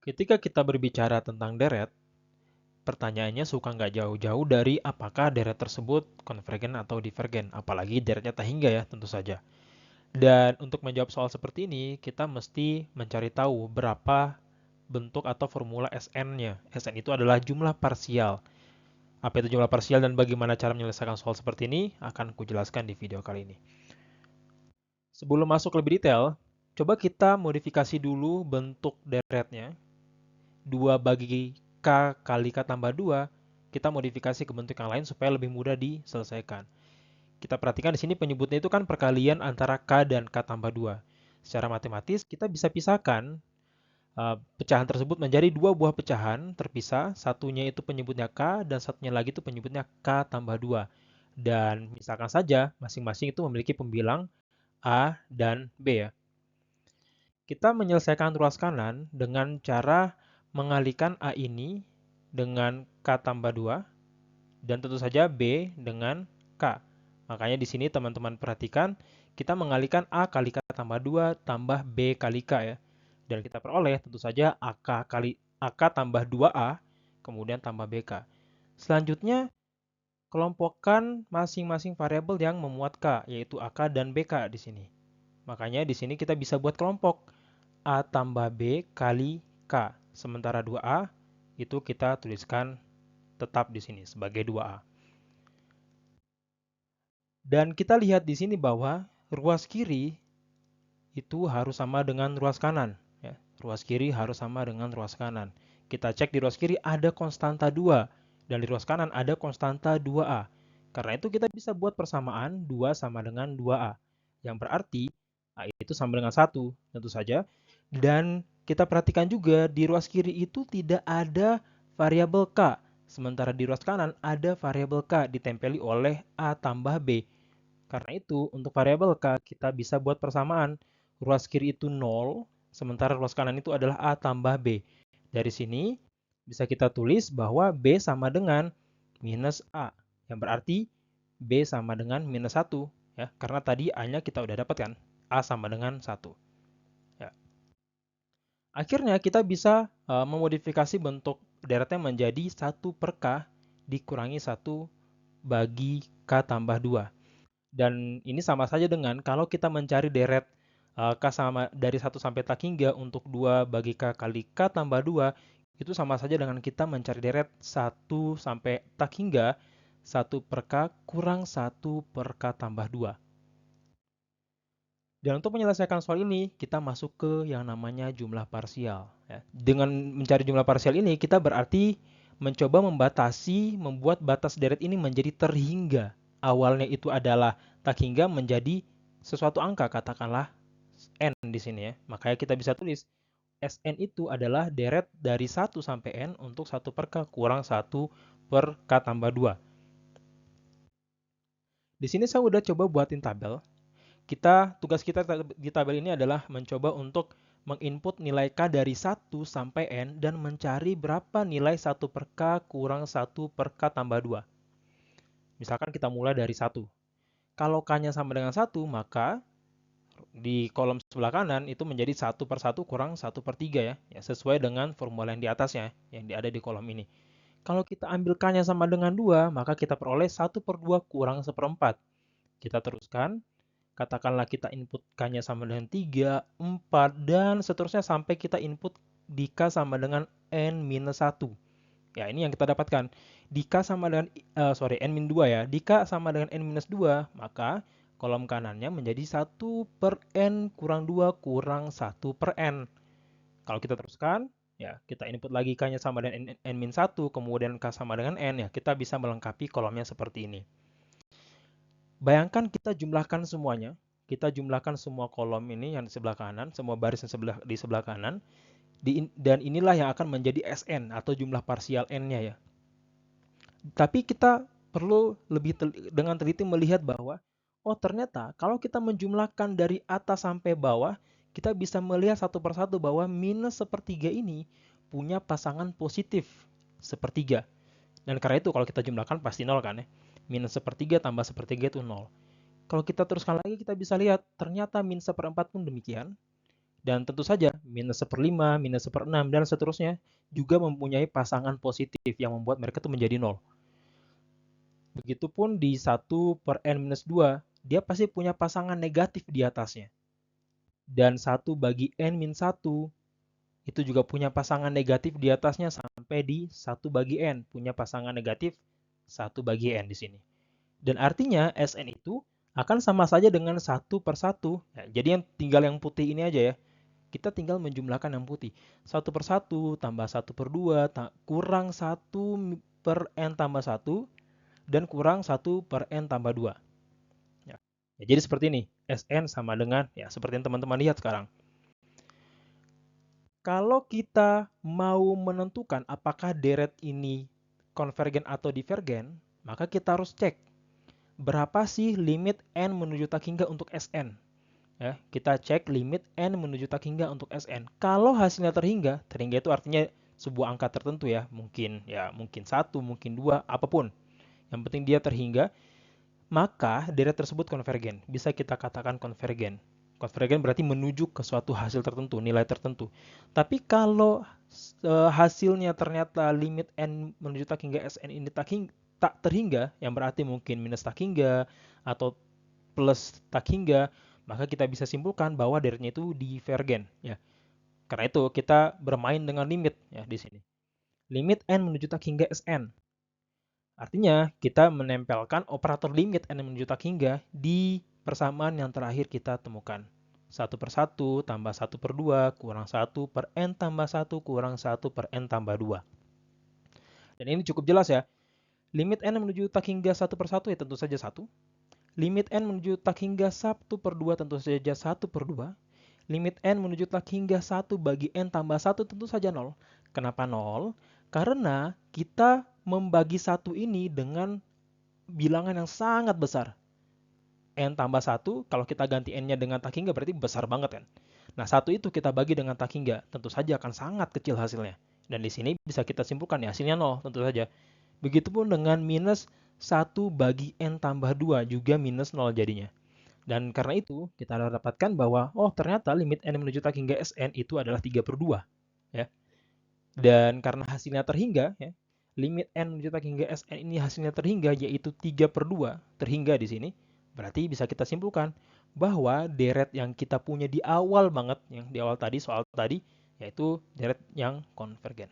Ketika kita berbicara tentang deret, pertanyaannya suka nggak jauh-jauh dari apakah deret tersebut konvergen atau divergen, apalagi deretnya tak hingga ya tentu saja. Dan untuk menjawab soal seperti ini, kita mesti mencari tahu berapa bentuk atau formula SN-nya. SN itu adalah jumlah parsial. Apa itu jumlah parsial dan bagaimana cara menyelesaikan soal seperti ini akan kujelaskan di video kali ini. Sebelum masuk lebih detail, coba kita modifikasi dulu bentuk deretnya. 2 bagi K kali K tambah 2, kita modifikasi ke bentuk yang lain supaya lebih mudah diselesaikan. Kita perhatikan di sini penyebutnya itu kan perkalian antara K dan K tambah 2. Secara matematis, kita bisa pisahkan pecahan tersebut menjadi dua buah pecahan terpisah. Satunya itu penyebutnya K dan satunya lagi itu penyebutnya K tambah 2. Dan misalkan saja masing-masing itu memiliki pembilang A dan B ya. Kita menyelesaikan ruas kanan dengan cara mengalihkan A ini dengan K tambah 2 dan tentu saja B dengan K. Makanya di sini teman-teman perhatikan kita mengalihkan A kali K tambah 2 tambah B kali K ya. Dan kita peroleh tentu saja AK kali AK tambah 2A kemudian tambah BK. Selanjutnya kelompokkan masing-masing variabel yang memuat K yaitu AK dan BK di sini. Makanya di sini kita bisa buat kelompok A tambah B kali K. Sementara 2A itu kita tuliskan tetap di sini sebagai 2A. Dan kita lihat di sini bahwa ruas kiri itu harus sama dengan ruas kanan. Ya. Ruas kiri harus sama dengan ruas kanan. Kita cek di ruas kiri ada konstanta 2 dan di ruas kanan ada konstanta 2A. Karena itu kita bisa buat persamaan 2 sama dengan 2A. Yang berarti A itu sama dengan 1 tentu saja. Dan kita perhatikan juga di ruas kiri itu tidak ada variabel K. Sementara di ruas kanan ada variabel K ditempeli oleh A tambah B. Karena itu, untuk variabel K kita bisa buat persamaan. Ruas kiri itu 0, sementara ruas kanan itu adalah A tambah B. Dari sini bisa kita tulis bahwa B sama dengan minus A. Yang berarti B sama dengan minus 1. Ya, karena tadi A-nya kita udah dapatkan. A sama dengan 1. Ya. Akhirnya kita bisa memodifikasi bentuk deretnya menjadi 1 per K dikurangi 1 bagi K tambah 2. Dan ini sama saja dengan kalau kita mencari deret K sama dari 1 sampai tak hingga untuk 2 bagi K kali K tambah 2, itu sama saja dengan kita mencari deret 1 sampai tak hingga 1 per K kurang 1 per K tambah 2. Dan untuk menyelesaikan soal ini, kita masuk ke yang namanya jumlah parsial. Ya. Dengan mencari jumlah parsial ini, kita berarti mencoba membatasi, membuat batas deret ini menjadi terhingga. Awalnya itu adalah tak hingga menjadi sesuatu angka, katakanlah n di sini ya. Makanya kita bisa tulis Sn itu adalah deret dari 1 sampai n untuk 1 per K kurang 1 per K tambah 2. Di sini saya udah coba buatin tabel. Tugas kita di tabel ini adalah mencoba untuk menginput nilai K dari 1 sampai N dan mencari berapa nilai 1 per K kurang 1 per K tambah 2. Misalkan kita mulai dari 1. Kalau K-nya sama dengan 1, maka di kolom sebelah kanan itu menjadi 1 per 1 kurang 1 per 3 ya. Sesuai dengan formula yang di atasnya, yang ada di kolom ini. Kalau kita ambil K-nya sama dengan 2, maka kita peroleh 1 per 2 kurang 1 per 4. Kita teruskan, katakanlah kita input K-nya sama dengan 3, 4, dan seterusnya sampai kita input di K sama dengan N-1. Ya, ini yang kita dapatkan. Di K sama dengan, N-2 ya. Di K sama dengan N-2, maka kolom kanannya menjadi 1 per N kurang 2 kurang 1 per N. Kalau kita teruskan, ya kita input lagi K-nya sama dengan N-1, kemudian K sama dengan N, ya kita bisa melengkapi kolomnya seperti ini. Bayangkan kita jumlahkan semuanya. Kita jumlahkan semua kolom ini yang di sebelah kanan, semua baris yang di sebelah kanan. Dan inilah yang akan menjadi Sn atau jumlah parsial N-nya ya. Tapi kita perlu dengan teliti melihat bahwa, oh ternyata kalau kita menjumlahkan dari atas sampai bawah, kita bisa melihat satu persatu bahwa minus sepertiga ini punya pasangan positif sepertiga. Dan karena itu kalau kita jumlahkan pasti nol kan ya. Minus sepertiga tambah sepertiga itu nol. Kalau kita teruskan lagi kita bisa lihat ternyata min seperempat pun demikian. Dan tentu saja minus 1/5, minus 1/6, dan seterusnya juga mempunyai pasangan positif yang membuat mereka itu menjadi 0. Begitupun di 1/n-2, dia pasti punya pasangan negatif di atasnya. Dan 1/n-1 itu juga punya pasangan negatif di atasnya sampai di 1/n, punya pasangan negatif 1/n di sini. Dan artinya Sn itu akan sama saja dengan 1/1. Ya, jadi tinggal yang putih ini aja ya. Kita tinggal menjumlahkan yang putih. 1/1 tambah 1/2 kurang 1/n tambah 1 dan kurang 1/n tambah 2. Ya. Ya, jadi seperti ini. Sn sama dengan, ya seperti yang teman-teman lihat sekarang. Kalau kita mau menentukan apakah deret ini konvergen atau divergen, maka kita harus cek berapa sih limit n menuju tak hingga untuk Sn. Ya, kita cek limit n menuju tak hingga untuk Sn. Kalau hasilnya terhingga itu artinya sebuah angka tertentu ya, mungkin 1, mungkin 2, apapun. Yang penting dia terhingga, maka deret tersebut konvergen. Bisa kita katakan konvergen. Konvergen berarti menuju ke suatu hasil tertentu, nilai tertentu. Tapi kalau hasilnya ternyata limit n menuju tak hingga Sn ini tak terhingga, yang berarti mungkin minus tak hingga atau plus tak hingga, maka kita bisa simpulkan bahwa deretnya itu divergen. Ya. Karena itu kita bermain dengan limit ya di sini. Limit n menuju tak hingga Sn. Artinya, kita menempelkan operator limit n menuju tak hingga di persamaan yang terakhir kita temukan. 1/1 tambah 1/2 kurang 1/n tambah 1 kurang 1/n tambah 2. Dan ini cukup jelas ya. Limit n menuju tak hingga 1/1 ya tentu saja 1. Limit n menuju tak hingga 1/2 tentu saja 1/2. Limit n menuju tak hingga 1 bagi n tambah 1 tentu saja 0. Kenapa 0? Karena kita membagi 1 ini dengan bilangan yang sangat besar. N tambah 1, kalau kita ganti n-nya dengan tak hingga berarti besar banget kan. Nah, 1 itu kita bagi dengan tak hingga, tentu saja akan sangat kecil hasilnya. Dan di sini bisa kita simpulkan ya, hasilnya 0 tentu saja. Begitupun dengan minus 1 bagi n tambah 2 juga minus 0 jadinya. Dan karena itu, kita dapatkan bahwa, ternyata limit n menuju tak hingga Sn itu adalah 3/2. Ya. Dan karena hasilnya terhingga, ya, limit n menuju tak hingga Sn ini hasilnya terhingga, yaitu 3/2, terhingga di sini, berarti bisa kita simpulkan bahwa deret yang kita punya di awal banget, yang di awal tadi, soal tadi, yaitu deret yang konvergen.